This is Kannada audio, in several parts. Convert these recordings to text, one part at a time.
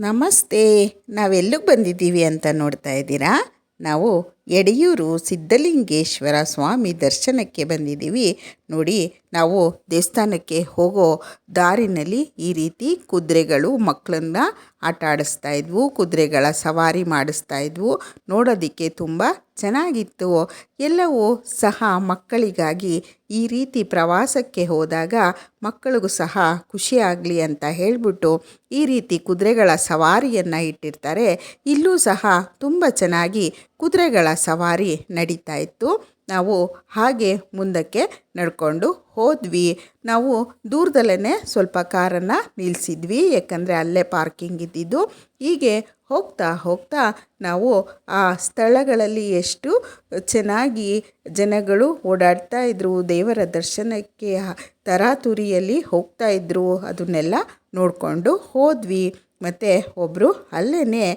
ನಮಸ್ತೆ. ನಾವೆಲ್ಲಿಗೆ ಬಂದಿದ್ದೀವಿ ಅಂತ ನೋಡ್ತಾ ಇದ್ದೀರಾ? ನಾವು ಯಡಿಯೂರು ಸಿದ್ಧಲಿಂಗೇಶ್ವರ ಸ್ವಾಮಿ ದರ್ಶನಕ್ಕೆ ಬಂದಿದ್ದೀವಿ. ನೋಡಿ, ನಾವು ದೇವಸ್ಥಾನಕ್ಕೆ ಹೋಗೋ ದಾರಿನಲ್ಲಿ ಈ ರೀತಿ ಕುದುರೆಗಳು ಮಕ್ಕಳನ್ನ ಆಟ ಆಡಿಸ್ತಾ ಇದ್ವು, ಕುದುರೆಗಳ ಸವಾರಿ ಮಾಡಿಸ್ತಾ ಇದ್ವು. ನೋಡೋದಕ್ಕೆ ತುಂಬ ಚೆನ್ನಾಗಿತ್ತು. ಎಲ್ಲವೂ ಸಹ ಮಕ್ಕಳಿಗಾಗಿ ಈ ರೀತಿ ಪ್ರವಾಸಕ್ಕೆ ಹೋದಾಗ ಮಕ್ಕಳಿಗೂ ಸಹ ಖುಷಿಯಾಗಲಿ ಅಂತ ಹೇಳಿಬಿಟ್ಟು ಈ ರೀತಿ ಕುದುರೆಗಳ ಸವಾರಿಯನ್ನು ಇಟ್ಟಿರ್ತಾರೆ. ಇಲ್ಲೂ ಸಹ ತುಂಬ ಚೆನ್ನಾಗಿ ಕುದುರೆಗಳ ಸವಾರಿ ನಡೀತಾ ಇತ್ತು. ನಾವು ಹಾಗೆ ಮುಂದಕ್ಕೆ ನಡ್ಕೊಂಡು ಹೋದ್ವಿ. ನಾವು ದೂರದಲ್ಲೇ ಸ್ವಲ್ಪ ಕಾರನ್ನು ನಿಲ್ಲಿಸಿದ್ವಿ, ಯಾಕಂದರೆ ಅಲ್ಲೇ ಪಾರ್ಕಿಂಗ್ ಇದ್ದಿದ್ದು. ಹೀಗೆ ಹೋಗ್ತಾ ಹೋಗ್ತಾ ನಾವು ಆ ಸ್ಥಳಗಳಲ್ಲಿ ಎಷ್ಟು ಚೆನ್ನಾಗಿ ಜನಗಳು ಓಡಾಡ್ತಾ ಇದ್ದರು, ದೇವರ ದರ್ಶನಕ್ಕೆ ತರಾತುರಿಯಲ್ಲಿ ಹೋಗ್ತಾ ಇದ್ದರು, ಅದನ್ನೆಲ್ಲ ನೋಡಿಕೊಂಡು ಹೋದ್ವಿ. ಮತ್ತು ಒಬ್ಬರು ಅಲ್ಲೇ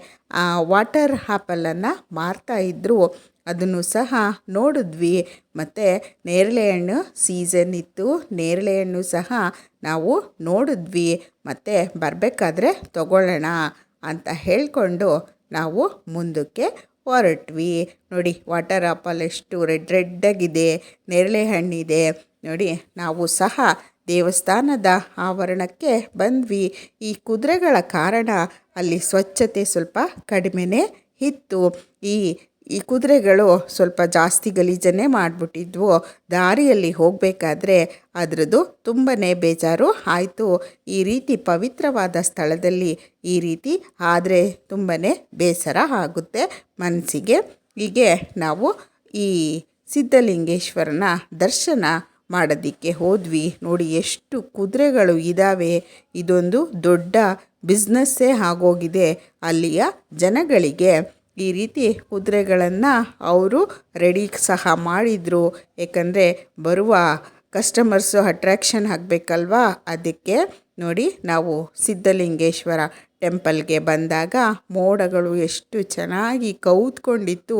ವಾಟರ್ ಆ್ಯಪಲನ್ನು ಮಾರ್ತಾಯಿದ್ರು, ಅದನ್ನು ಸಹ ನೋಡಿದ್ವಿ. ಮತ್ತು ನೇರಳೆ ಹಣ್ಣು ಸೀಸನ್ ಇತ್ತು, ನೇರಳೆ ಹಣ್ಣು ಸಹ ನಾವು ನೋಡಿದ್ವಿ. ಮತ್ತು ಬರಬೇಕಾದ್ರೆ ತಗೊಳ್ಳೋಣ ಅಂತ ಹೇಳಿಕೊಂಡು ನಾವು ಮುಂದಕ್ಕೆ ಹೊರಟ್ವಿ. ನೋಡಿ, ವಾಟರ್ ಆ್ಯಪಲ್ ಎಷ್ಟು ರೆಡ್ಡಾಗಿದೆ, ನೇರಳೆ ಹಣ್ಣಿದೆ. ನೋಡಿ, ನಾವು ಸಹ ದೇವಸ್ಥಾನದ ಆವರಣಕ್ಕೆ ಬಂದ್ವಿ. ಈ ಕುದುರೆಗಳ ಕಾರಣ ಅಲ್ಲಿ ಸ್ವಚ್ಛತೆ ಸ್ವಲ್ಪ ಕಡಿಮೆನೇ ಇತ್ತು. ಈ ಕುದುರೆಗಳು ಸ್ವಲ್ಪ ಜಾಸ್ತಿ ಗಲೀಜನ್ನೇ ಮಾಡಿಬಿಟ್ಟಿದ್ವು. ದಾರಿಯಲ್ಲಿ ಹೋಗಬೇಕಾದ್ರೆ ಅದರದ್ದು ತುಂಬಾ ಬೇಜಾರು ಆಯಿತು. ಈ ರೀತಿ ಪವಿತ್ರವಾದ ಸ್ಥಳದಲ್ಲಿ ಈ ರೀತಿ ಆದರೆ ತುಂಬಾ ಬೇಸರ ಆಗುತ್ತೆ ಮನಸ್ಸಿಗೆ. ಹೀಗೆ ನಾವು ಈ ಸಿದ್ಧಲಿಂಗೇಶ್ವರನ ದರ್ಶನ ಮಾಡೋದಕ್ಕೆ ಹೋದ್ವಿ. ನೋಡಿ, ಎಷ್ಟು ಕುದುರೆಗಳು ಇದ್ದಾವೆ. ಇದೊಂದು ದೊಡ್ಡ ಬಿಸ್ನೆಸ್ಸೇ ಆಗೋಗಿದೆ ಅಲ್ಲಿಯ ಜನಗಳಿಗೆ. ಈ ರೀತಿ ಕುದುರೆಗಳನ್ನು ಅವರು ರೆಡಿ ಸಹ ಮಾಡಿದರು, ಏಕೆಂದರೆ ಬರುವ ಕಸ್ಟಮರ್ಸು ಅಟ್ರ್ಯಾಕ್ಷನ್ ಆಗಬೇಕಲ್ವಾ, ಅದಕ್ಕೆ. ನೋಡಿ, ನಾವು ಸಿದ್ಧಲಿಂಗೇಶ್ವರ ಟೆಂಪಲ್ಗೆ ಬಂದಾಗ ಮೋಡಗಳು ಎಷ್ಟು ಚೆನ್ನಾಗಿ ಕವಿದುಕೊಂಡಿತ್ತು.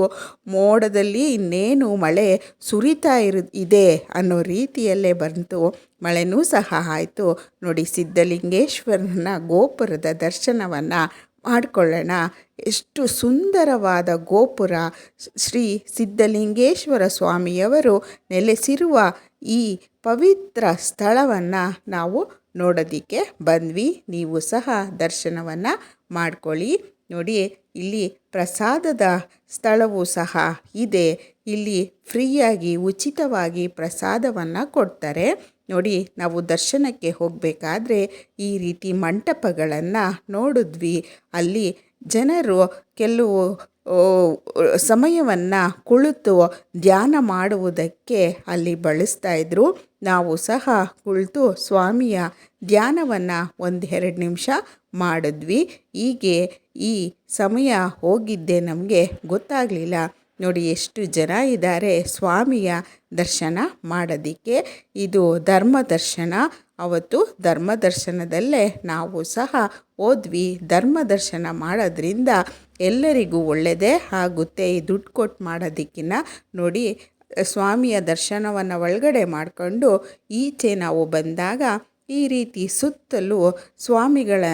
ಮೋಡದಲ್ಲಿ ಇನ್ನೇನು ಮಳೆ ಸುರಿತಾ ಇದೆ ಅನ್ನೋ ರೀತಿಯಲ್ಲೇ ಬಂತು. ಮಳೆನೂ ಸಹ ಆಯಿತು. ನೋಡಿ, ಸಿದ್ಧಲಿಂಗೇಶ್ವರನ ಗೋಪುರದ ದರ್ಶನವನ್ನು ಮಾಡಿಕೊಳ್ಳೋಣ. ಎಷ್ಟು ಸುಂದರವಾದ ಗೋಪುರ. ಶ್ರೀ ಸಿದ್ಧಲಿಂಗೇಶ್ವರ ಸ್ವಾಮಿಯವರು ನೆಲೆಸಿರುವ ಈ ಪವಿತ್ರ ಸ್ಥಳವನ್ನು ನಾವು ನೋಡೋದಕ್ಕೆ ಬಂದ್ವಿ. ನೀವು ಸಹ ದರ್ಶನವನ್ನು ಮಾಡ್ಕೊಳ್ಳಿ. ನೋಡಿ, ಇಲ್ಲಿ ಪ್ರಸಾದದ ಸ್ಥಳವೂ ಸಹ ಇದೆ. ಇಲ್ಲಿ ಫ್ರೀಯಾಗಿ ಉಚಿತವಾಗಿ ಪ್ರಸಾದವನ್ನು ಕೊಡ್ತಾರೆ. ನೋಡಿ, ನಾವು ದರ್ಶನಕ್ಕೆ ಹೋಗಬೇಕಾದ್ರೆ ಈ ರೀತಿ ಮಂಟಪಗಳನ್ನು ನೋಡಿದ್ವಿ. ಅಲ್ಲಿ ಜನರು ಕೆಲವು ಸಮಯವನ್ನು ಕುಳಿತು ಧ್ಯಾನ ಮಾಡುವುದಕ್ಕೆ ಅಲ್ಲಿ ಬಳಸ್ತಾ ಇದ್ದರು. ನಾವು ಸಹ ಕುಳಿತು ಸ್ವಾಮಿಯ ಧ್ಯಾನವನ್ನು 1-2 ನಿಮಿಷ ಮಾಡಿದ್ವಿ. ಹೀಗೆ ಈ ಸಮಯ ಹೋಗಿದ್ದೆ ನಮಗೆ ಗೊತ್ತಾಗಲಿಲ್ಲ. ನೋಡಿ, ಎಷ್ಟು ಜನ ಇದ್ದಾರೆ ಸ್ವಾಮಿಯ ದರ್ಶನ ಮಾಡೋದಕ್ಕೆ. ಇದು ಧರ್ಮ ದರ್ಶನ. ಅವತ್ತು ಧರ್ಮ ದರ್ಶನದಲ್ಲೇ ನಾವು ಸಹ ಹೋದ್ವಿ. ಧರ್ಮ ದರ್ಶನ ಮಾಡೋದ್ರಿಂದ ಎಲ್ಲರಿಗೂ ಒಳ್ಳೆಯದೇ ಆಗುತ್ತೆ, ಈ ದುಡ್ಡು ಕೊಟ್ಟು ಮಾಡೋದಕ್ಕಿಂತ. ನೋಡಿ, ಸ್ವಾಮಿಯ ದರ್ಶನವನ್ನು ಒಳಗಡೆ ಮಾಡಿಕೊಂಡು ಈಚೆ ನಾವು ಬಂದಾಗ ಈ ರೀತಿ ಸುತ್ತಲೂ ಸ್ವಾಮಿಗಳ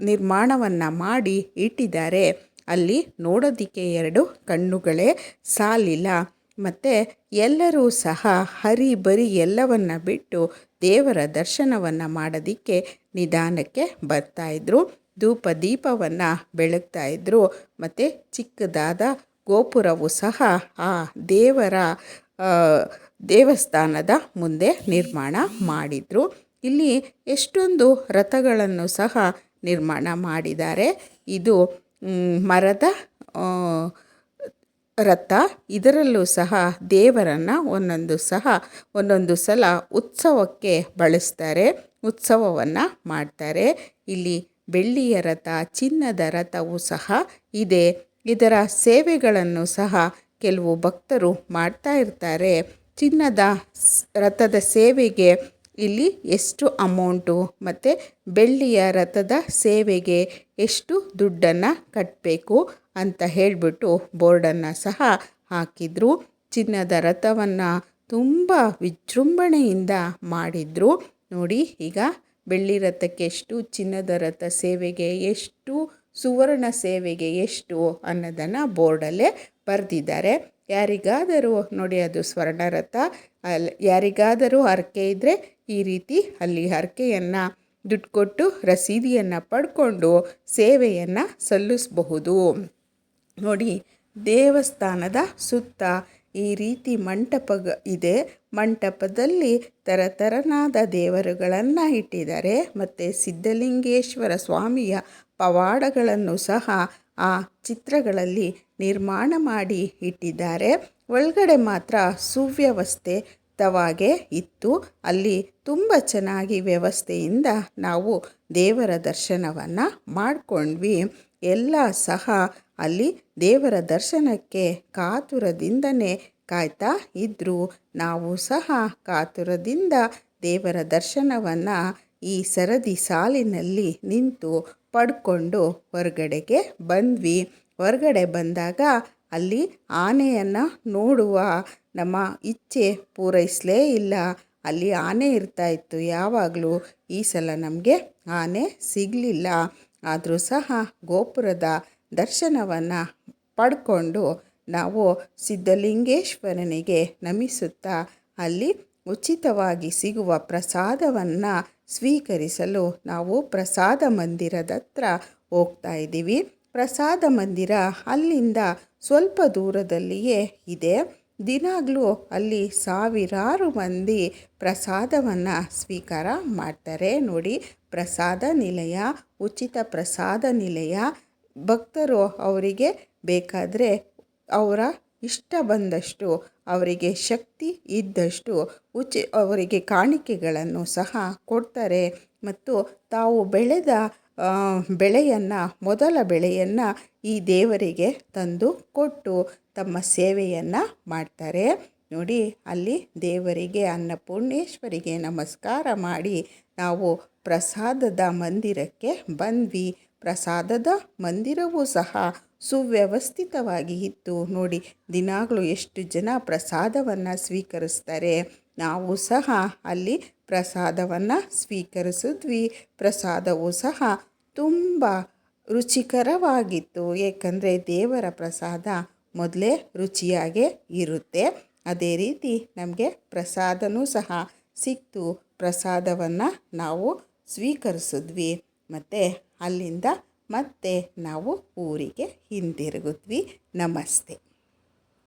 ನಿರ್ಮಾಣವನ್ನು ಮಾಡಿ ಇಟ್ಟಿದ್ದಾರೆ. ಅಲ್ಲಿ ನೋಡೋದಕ್ಕೆ 2 ಕಣ್ಣುಗಳೇ ಸಾಲಿಲ್ಲ. ಮತ್ತು ಎಲ್ಲರೂ ಸಹ ಹರಿಬರಿ ಎಲ್ಲವನ್ನ ಬಿಟ್ಟು ದೇವರ ದರ್ಶನವನ್ನು ಮಾಡೋದಕ್ಕೆ ನಿಧಾನಕ್ಕೆ ಬರ್ತಾಯಿದ್ರು. ಧೂಪ ದೀಪವನ್ನು ಬೆಳಗ್ತಾಯಿದ್ರು. ಮತ್ತು ಚಿಕ್ಕದಾದ ಗೋಪುರವು ಸಹ ಆ ದೇವರ ದೇವಸ್ಥಾನದ ಮುಂದೆ ನಿರ್ಮಾಣ ಮಾಡಿದರು. ಇಲ್ಲಿ ಎಷ್ಟೊಂದು ರಥಗಳನ್ನು ಸಹ ನಿರ್ಮಾಣ ಮಾಡಿದ್ದಾರೆ. ಇದು ಮರದ ರಥ. ಇದರಲ್ಲೂ ಸಹ ದೇವರನ್ನು ಒಂದೊಂದು ಸಲ ಉತ್ಸವಕ್ಕೆ ಬಳಸ್ತಾರೆ, ಉತ್ಸವವನ್ನು ಮಾಡ್ತಾರೆ. ಇಲ್ಲಿ ಬೆಳ್ಳಿಯ ರಥ, ಚಿನ್ನದ ರಥವೂ ಸಹ ಇದೆ. ಇದರ ಸೇವೆಗಳನ್ನು ಸಹ ಕೆಲವು ಭಕ್ತರು ಮಾಡ್ತಾ ಇರ್ತಾರೆ. ಚಿನ್ನದ ರಥದ ಸೇವೆಗೆ ಇಲ್ಲಿ ಎಷ್ಟು ಅಮೌಂಟು ಮತ್ತು ಬೆಳ್ಳಿಯ ರಥದ ಸೇವೆಗೆ ಎಷ್ಟು ದುಡ್ಡನ್ನು ಕಟ್ಟಬೇಕು ಅಂತ ಹೇಳಿಬಿಟ್ಟು ಬೋರ್ಡನ್ನು ಸಹ ಹಾಕಿದರು. ಚಿನ್ನದ ರಥವನ್ನು ತುಂಬ ವಿಜೃಂಭಣೆಯಿಂದ ಮಾಡಿದರು. ನೋಡಿ, ಈಗ ಬೆಳ್ಳಿ ರಥಕ್ಕೆ ಎಷ್ಟು, ಚಿನ್ನದ ರಥ ಸೇವೆಗೆ ಎಷ್ಟು ಸುವರ್ಣ ಸೇವೆಗೆ ಎಷ್ಟು ಅನ್ನೋದನ್ನು ಬೋರ್ಡಲ್ಲೇ ಬರೆದಿದ್ದಾರೆ. ಯಾರಿಗಾದರೂ ನೋಡಿ ಅದು ಸ್ವರ್ಣರಥ, ಯಾರಿಗಾದರೂ ಹರಕೆ ಇದ್ದರೆ ಈ ರೀತಿ ಅಲ್ಲಿ ಹರಕೆಯನ್ನು ದುಡ್ಡು ಕೊಟ್ಟು ರಸೀದಿಯನ್ನು ಪಡ್ಕೊಂಡು ಸೇವೆಯನ್ನು ಸಲ್ಲಿಸಬಹುದು. ನೋಡಿ, ದೇವಸ್ಥಾನದ ಸುತ್ತ ಈ ರೀತಿ ಮಂಟಪ ಇದೆ. ಮಂಟಪದಲ್ಲಿ ಥರಥರನಾದ ದೇವರುಗಳನ್ನು ಇಟ್ಟಿದ್ದಾರೆ. ಮತ್ತು ಸಿದ್ಧಲಿಂಗೇಶ್ವರ ಸ್ವಾಮಿಯ ಪವಾಡಗಳನ್ನು ಸಹ ಆ ಚಿತ್ರಗಳಲ್ಲಿ ನಿರ್ಮಾಣ ಮಾಡಿ ಇಟ್ಟಿದ್ದಾರೆ. ಒಳಗಡೆ ಮಾತ್ರ ಸುವ್ಯವಸ್ಥಿತವಾಗೇ ಇತ್ತು. ಅಲ್ಲಿ ತುಂಬ ಚೆನ್ನಾಗಿ ವ್ಯವಸ್ಥೆಯಿಂದ ನಾವು ದೇವರ ದರ್ಶನವನ್ನು ಮಾಡಿಕೊಂಡ್ವಿ. ಎಲ್ಲ ಸಹ ಅಲ್ಲಿ ದೇವರ ದರ್ಶನಕ್ಕೆ ಕಾತುರದಿಂದನೇ ಕಾಯ್ತಾ ಇದ್ದರು. ನಾವು ಸಹ ಕಾತುರದಿಂದ ದೇವರ ದರ್ಶನವನ್ನು ಈ ಸರದಿ ಸಾಲಿನಲ್ಲಿ ನಿಂತು ಪಡ್ಕೊಂಡು ಹೊರಗಡೆಗೆ ಬಂದ್ವಿ. ಹೊರಗಡೆ ಬಂದಾಗ ಅಲ್ಲಿ ಆನೆಯನ್ನು ನೋಡುವ ನಮ್ಮ ಇಚ್ಛೆ ಪೂರೈಸಲೇ ಇಲ್ಲ. ಅಲ್ಲಿ ಆನೆ ಇರ್ತಾಯಿತ್ತು ಯಾವಾಗಲೂ. ಈ ಸಲ ನಮಗೆ ಆನೆ ಸಿಗಲಿಲ್ಲ. ಆದರೂ ಸಹ ಗೋಪುರದ ದರ್ಶನವನ್ನು ಪಡ್ಕೊಂಡು ನಾವು ಸಿದ್ಧಲಿಂಗೇಶ್ವರನಿಗೆ ನಮಿಸುತ್ತಾ ಅಲ್ಲಿ ಉಚಿತವಾಗಿ ಸಿಗುವ ಪ್ರಸಾದವನ್ನು ಸ್ವೀಕರಿಸಲು ನಾವು ಪ್ರಸಾದ ಮಂದಿರದ ಹತ್ರ ಹೋಗ್ತಾ ಇದ್ದೀವಿ. ಪ್ರಸಾದ ಮಂದಿರ ಅಲ್ಲಿಂದ ಸ್ವಲ್ಪ ದೂರದಲ್ಲಿಯೇ ಇದೆ. ದಿನಾಗಲೂ ಅಲ್ಲಿ ಸಾವಿರಾರು ಮಂದಿ ಪ್ರಸಾದವನ್ನು ಸ್ವೀಕಾರ ಮಾಡ್ತಾರೆ. ನೋಡಿ, ಪ್ರಸಾದ ನಿಲಯ, ಉಚಿತ ಪ್ರಸಾದ ನಿಲಯ. ಭಕ್ತರು ಅವರಿಗೆ ಬೇಕಾದರೆ ಅವರ ಇಷ್ಟ ಬಂದಷ್ಟು, ಅವರಿಗೆ ಶಕ್ತಿ ಇದ್ದಷ್ಟು ಅವರಿಗೆ ಕಾಣಿಕೆಗಳನ್ನು ಸಹ ಕೊಡ್ತಾರೆ. ಮತ್ತು ತಾವು ಬೆಳೆದ ಮೊದಲ ಬೆಳೆಯನ್ನು ಈ ದೇವರಿಗೆ ತಂದು ಕೊಟ್ಟು ತಮ್ಮ ಸೇವೆಯನ್ನು ಮಾಡ್ತಾರೆ. ನೋಡಿ, ಅಲ್ಲಿ ದೇವರಿಗೆ, ಅನ್ನಪೂರ್ಣೇಶ್ವರಿಗೆ ನಮಸ್ಕಾರ ಮಾಡಿ ನಾವು ಪ್ರಸಾದದ ಮಂದಿರಕ್ಕೆ ಬಂದ್ವಿ. ಪ್ರಸಾದದ ಮಂದಿರವೂ ಸಹ ಸುವ್ಯವಸ್ಥಿತವಾಗಿ ಇತ್ತು. ನೋಡಿ, ದಿನಾಗಲೂ ಎಷ್ಟು ಜನ ಪ್ರಸಾದವನ್ನು ಸ್ವೀಕರಿಸ್ತಾರೆ. ನಾವು ಸಹ ಅಲ್ಲಿ ಪ್ರಸಾದವನ್ನು ಸ್ವೀಕರಿಸಿದ್ವಿ. ಪ್ರಸಾದವೂ ಸಹ ತುಂಬ ರುಚಿಕರವಾಗಿತ್ತು. ಏಕೆಂದರೆ ದೇವರ ಪ್ರಸಾದ ಮೊದಲೇ ರುಚಿಯಾಗೇ ಇರುತ್ತೆ. ಅದೇ ರೀತಿ ನಮಗೆ ಪ್ರಸಾದನೂ ಸಹ ಸಿಕ್ತು. ಪ್ರಸಾದವನ್ನು ನಾವು ಸ್ವೀಕರಿಸಿದ್ವಿ. ಮತ್ತು ಅಲ್ಲಿಂದ ಮತ್ತೆ ನಾವು ಊರಿಗೆ ಹಿಂದಿರುಗಿದ್ವಿ. ನಮಸ್ತೆ.